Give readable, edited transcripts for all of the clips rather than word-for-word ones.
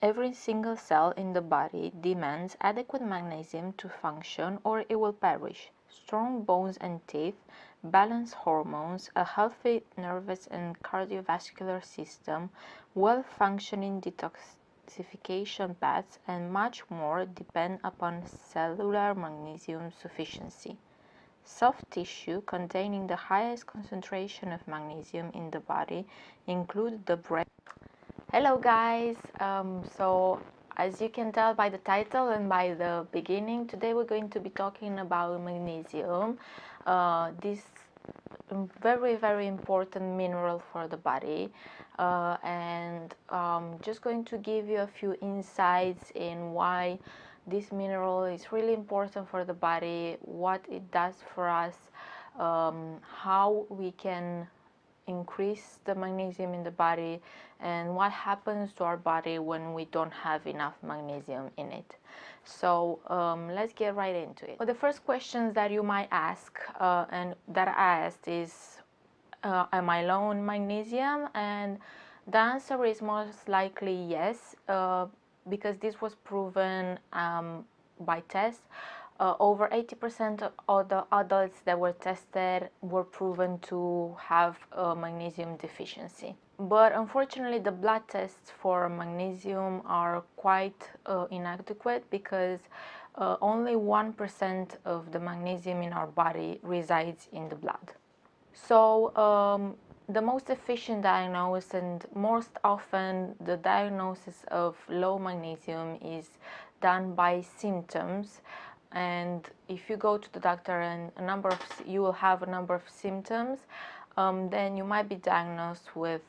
Every single cell in the body demands adequate magnesium to function or it will perish. Strong bones and teeth, balanced hormones, a healthy nervous and cardiovascular system, well-functioning detoxification paths, and much more depend upon cellular magnesium sufficiency. Soft tissue containing the highest concentration of magnesium in the body include the brain. Hello guys, so as you can tell by the title and by the beginning, today we're going to be talking about magnesium, this very important mineral for the body, and just going to give you a few insights in why this mineral is really important for the body, what it does for us, how we can increase the magnesium in the body, and what happens to our body when we don't have enough magnesium in it. So let's get right into it. Well, the first questions that you might ask and that I asked is, am I low on magnesium? And the answer is most likely yes, because this was proven by tests. Over 80% of the adults that were tested were proven to have a magnesium deficiency. But unfortunately, the blood tests for magnesium are quite inadequate because only 1% of the magnesium in our body resides in the blood. So the most efficient diagnosis, and most often the diagnosis of low magnesium, is done by symptoms. And if you go to the doctor and you will have a number of symptoms, then you might be diagnosed with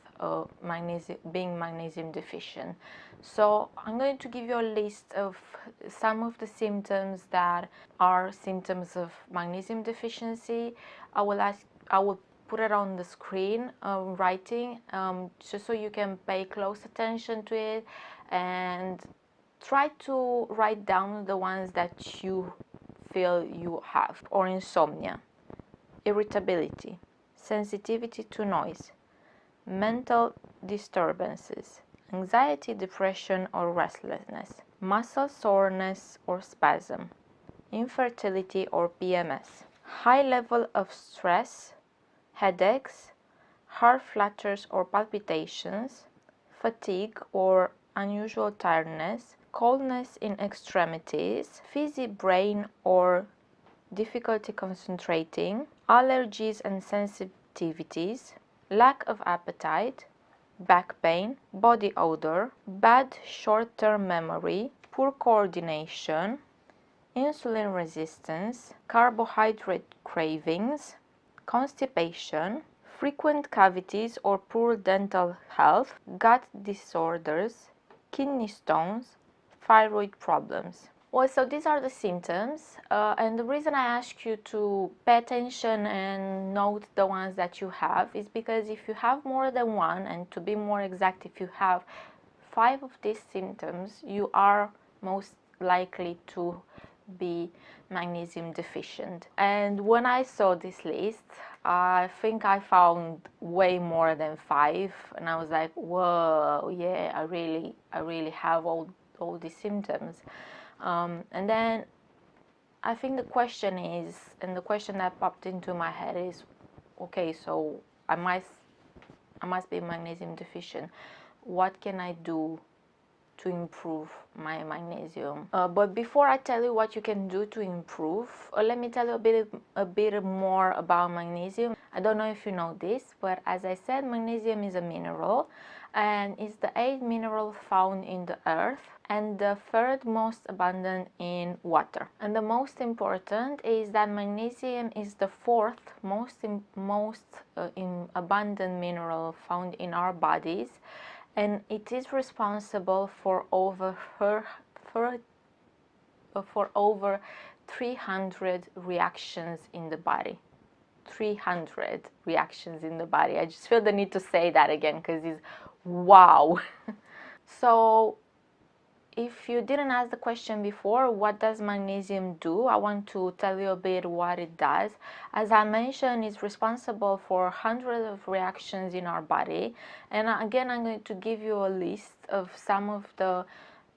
being magnesium deficient. So I'm going to give you a list of some of the symptoms that are symptoms of magnesium deficiency. I will put it on the screen, writing, just so you can pay close attention to it and try to write down the ones that you feel you have. Or insomnia, irritability, sensitivity to noise, mental disturbances, anxiety, depression or restlessness, muscle soreness or spasm, infertility or PMS, high level of stress, headaches, heart flutters or palpitations, fatigue or unusual tiredness, coldness in extremities, fizzy brain or difficulty concentrating, allergies and sensitivities, lack of appetite, back pain, body odor, bad short-term memory, poor coordination, insulin resistance, carbohydrate cravings, constipation, frequent cavities or poor dental health, gut disorders, kidney stones, thyroid problems. Well, so these are the symptoms, and the reason I ask you to pay attention and note the ones that you have is because if you have more than one, and to be more exact, if you have 5 of these symptoms, you are most likely to be magnesium deficient. And when I saw this list, I think I found way more than 5, and I was like, whoa, yeah, I really have all these symptoms. And then I think the question is, and the question that popped into my head is, okay, so I must be magnesium deficient. What can I do to improve my magnesium? But before I tell you what you can do to improve, let me tell you a bit more about magnesium. I don't know if you know this, but as I said, magnesium is a mineral, and it's the 8th mineral found in the earth and the 3rd most abundant in water. And the most important is that magnesium is the 4th most abundant mineral found in our bodies, and it is responsible for over 300 reactions in the body. 300 reactions in the body. I just feel the need to say that again because it's wow. So if you didn't ask the question before, what does magnesium do? I want to tell you a bit what it does. As I mentioned, it's responsible for hundreds of reactions in our body. And again, I'm going to give you a list of some of the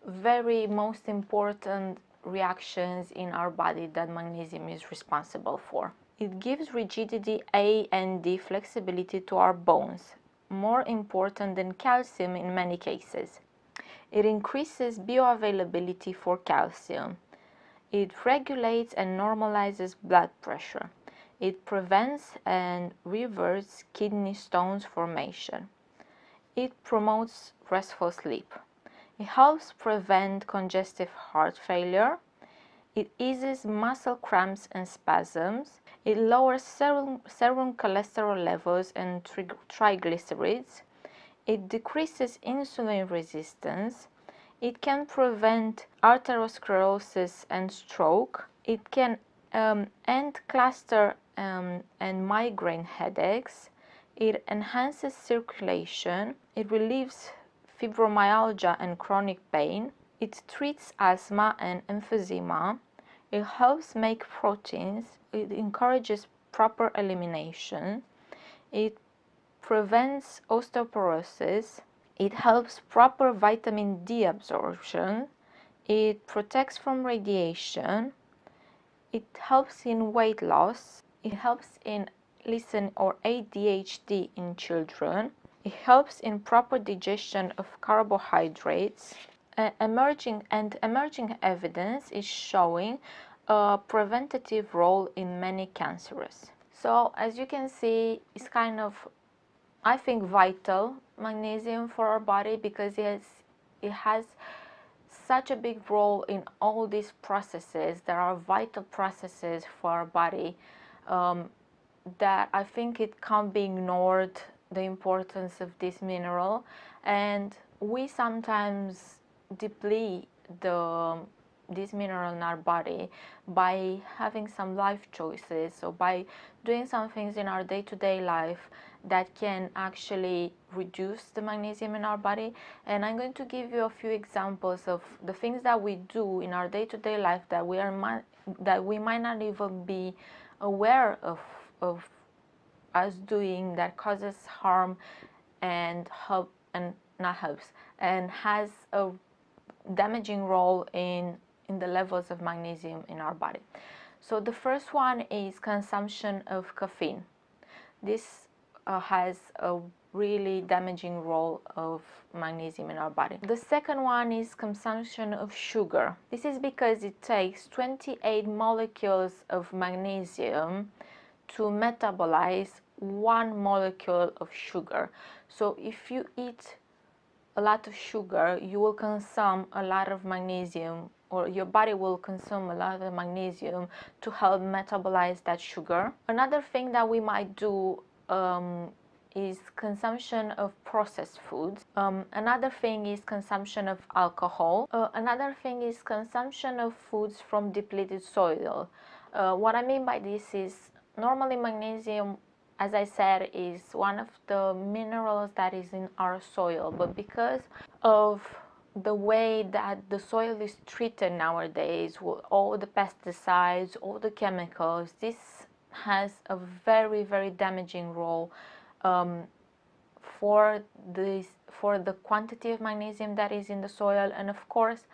very most important reactions in our body that magnesium is responsible for. It gives rigidity A and D flexibility to our bones, more important than calcium in many cases. It increases bioavailability for calcium. It regulates and normalizes blood pressure. It prevents and reverses kidney stones formation. It promotes restful sleep. It helps prevent congestive heart failure. It eases muscle cramps and spasms. It lowers serum cholesterol levels and triglycerides. It decreases insulin resistance. It can prevent arteriosclerosis and stroke. It can end cluster and migraine headaches. It enhances circulation. It relieves fibromyalgia and chronic pain. It treats asthma and emphysema. It helps make proteins. It encourages proper elimination. It prevents osteoporosis. It helps proper vitamin D absorption. It protects from radiation. It helps in weight loss. It helps in listen or ADHD in children. It helps in proper digestion of carbohydrates. Emerging evidence is showing a preventative role in many cancers. So as you can see, it's kind of, I think, vital magnesium for our body, because it has such a big role in all these processes. There are vital processes for our body that I think it can't be ignored, the importance of this mineral. And we sometimes deplete this mineral in our body by having some life choices, so by doing some things in our day-to-day life that can actually reduce the magnesium in our body. And I'm going to give you a few examples of the things that we do in our day-to-day life that we might not even be aware of us doing, that causes harm and and has a damaging role in the levels of magnesium in our body. So the first one is consumption of caffeine. This has a really damaging role of magnesium in our body. The second one is consumption of sugar. This is because it takes 28 molecules of magnesium to metabolize 1 molecule of sugar. So if you eat a lot of sugar, you will consume a lot of magnesium, or your body will consume a lot of magnesium to help metabolize that sugar. Another thing that we might do is consumption of processed foods. Another thing is consumption of alcohol. Another thing is consumption of foods from depleted soil. What I mean by this is, normally magnesium, as I said, is one of the minerals that is in our soil, but because of the way that the soil is treated nowadays with all the pesticides, all the chemicals, this has a very, very damaging role for the quantity of magnesium that is in the soil. And of course,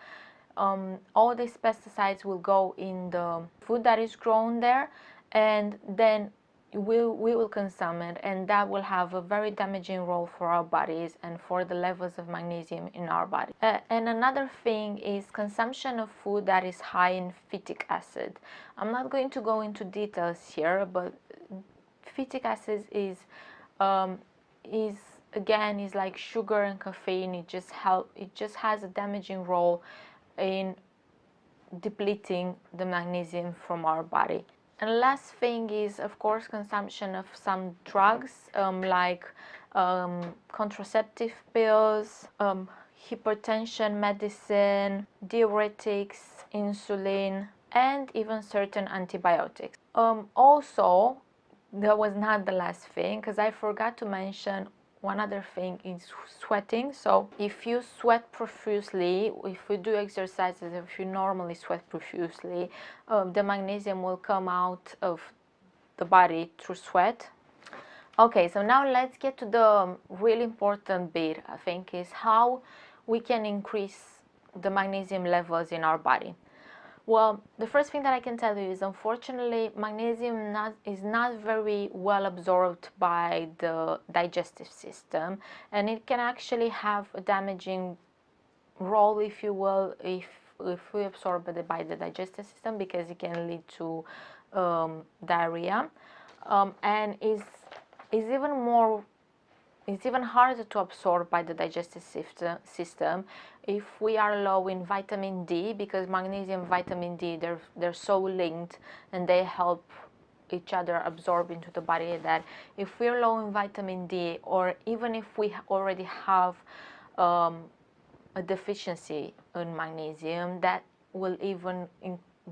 all these pesticides will go in the food that is grown there, and then we will consume it, and that will have a very damaging role for our bodies and for the levels of magnesium in our body. And another thing is consumption of food that is high in phytic acid. I'm not going to go into details here, but phytic acid is like sugar and caffeine. It just has a damaging role in depleting the magnesium from our body. And the last thing is, of course, consumption of some drugs like contraceptive pills, hypertension medicine, diuretics, insulin, and even certain antibiotics. Also, that was not the last thing, because I forgot to mention one other thing is sweating. So if you sweat profusely, if you do exercises, if you normally sweat profusely, the magnesium will come out of the body through sweat. Okay, so now let's get to the really important bit, I think, is how we can increase the magnesium levels in our body. Well, the first thing that I can tell you is, unfortunately, magnesium is not very well absorbed by the digestive system, and it can actually have a damaging role, if you will, if we absorb it by the digestive system, because it can lead to diarrhea, and is even more, it's even harder to absorb by the digestive system if we are low in vitamin D, because magnesium and vitamin D, they're so linked and they help each other absorb into the body, that if we're low in vitamin D, or even if we already have a deficiency in magnesium, that will even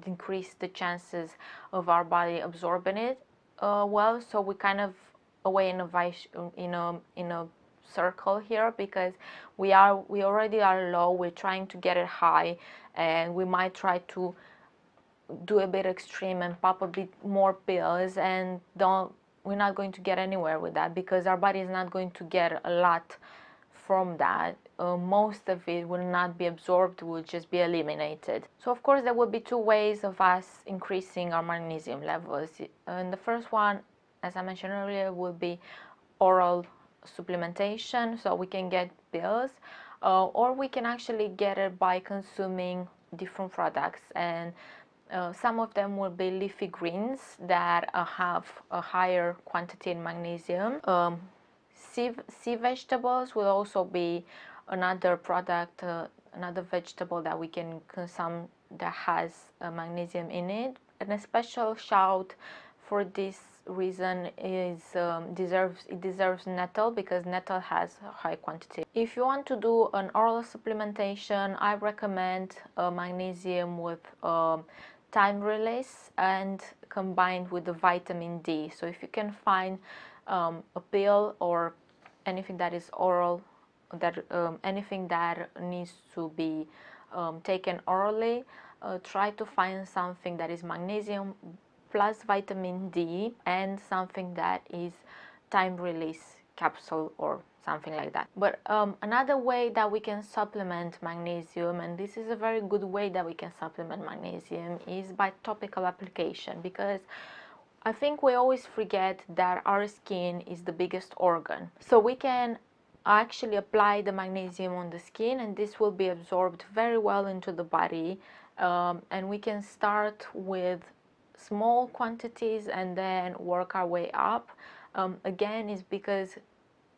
increase the chances of our body absorbing it well. So we kind of away in a circle here, because we already are low, we're trying to get it high, and we might try to do a bit extreme and pop a bit more pills, and we're not going to get anywhere with that, because our body is not going to get a lot from that. Most of it will not be absorbed, will just be eliminated. So of course there will be two ways of us increasing our magnesium levels, and the first one, as I mentioned earlier, will be oral supplementation, so we can get pills, or we can actually get it by consuming different products, and some of them will be leafy greens that have a higher quantity in magnesium. Sea vegetables will also be another product, another vegetable that we can consume that has magnesium in it. And a special shout for this reason is it deserves nettle, because nettle has a high quantity. If you want to do an oral supplementation, I recommend magnesium with time release and combined with the vitamin D. So if you can find a pill or anything that is oral, that anything that needs to be taken orally, try to find something that is magnesium plus vitamin D, and something that is time release capsule or something like that. But another way that we can supplement magnesium, and this is a very good way that we can supplement magnesium, is by topical application, because I think we always forget that our skin is the biggest organ. So we can actually apply the magnesium on the skin, and this will be absorbed very well into the body, and we can start with small quantities and then work our way up. Again, is because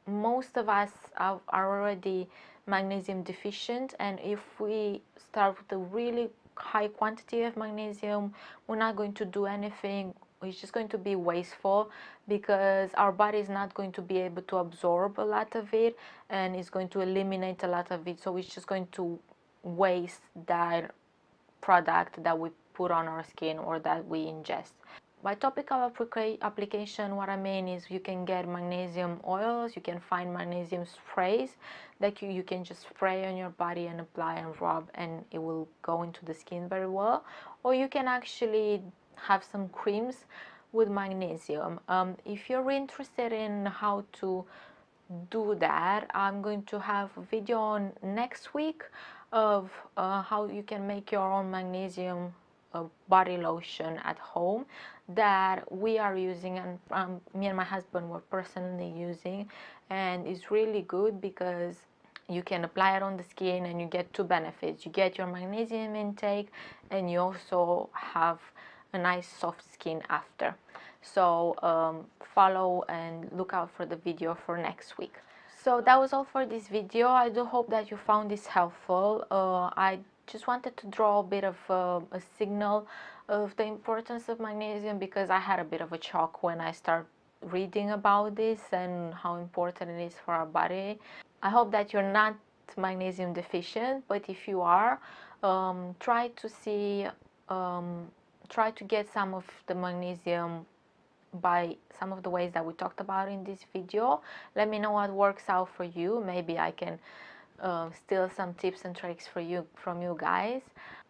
most of us are already magnesium deficient, and if we start with a really high quantity of magnesium, we're not going to do anything. It's just going to be wasteful, because our body is not going to be able to absorb a lot of it, and it's going to eliminate a lot of it. So it's just going to waste that product that we put on our skin or that we ingest. By topical application, what I mean is you can get magnesium oils, you can find magnesium sprays that you can just spray on your body and apply and rub, and it will go into the skin very well. Or you can actually have some creams with magnesium. If you're interested in how to do that, I'm going to have a video on next week of how you can make your own magnesium body lotion at home that we are using, and me and my husband were personally using, and it's really good because you can apply it on the skin and you get two benefits. You get your magnesium intake, and you also have a nice soft skin after. So follow and look out for the video for next week. So that was all for this video. I do hope that you found this helpful. I just wanted to draw a bit of a signal of the importance of magnesium, because I had a bit of a shock when I started reading about this and how important it is for our body. I hope that you're not magnesium deficient, but if you are, try to get some of the magnesium by some of the ways that we talked about in this video. Let me know what works out for you. Maybe I can steal some tips and tricks for you from you guys.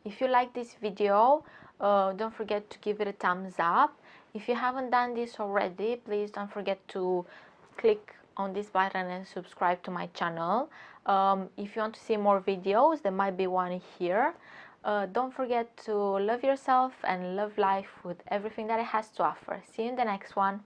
If you like this video, don't forget to give it a thumbs up. If you haven't done this already, please don't forget to click on this button and subscribe to my channel. If you want to see more videos, there might be one here. Don't forget to love yourself and love life with everything that it has to offer. See you in the next one.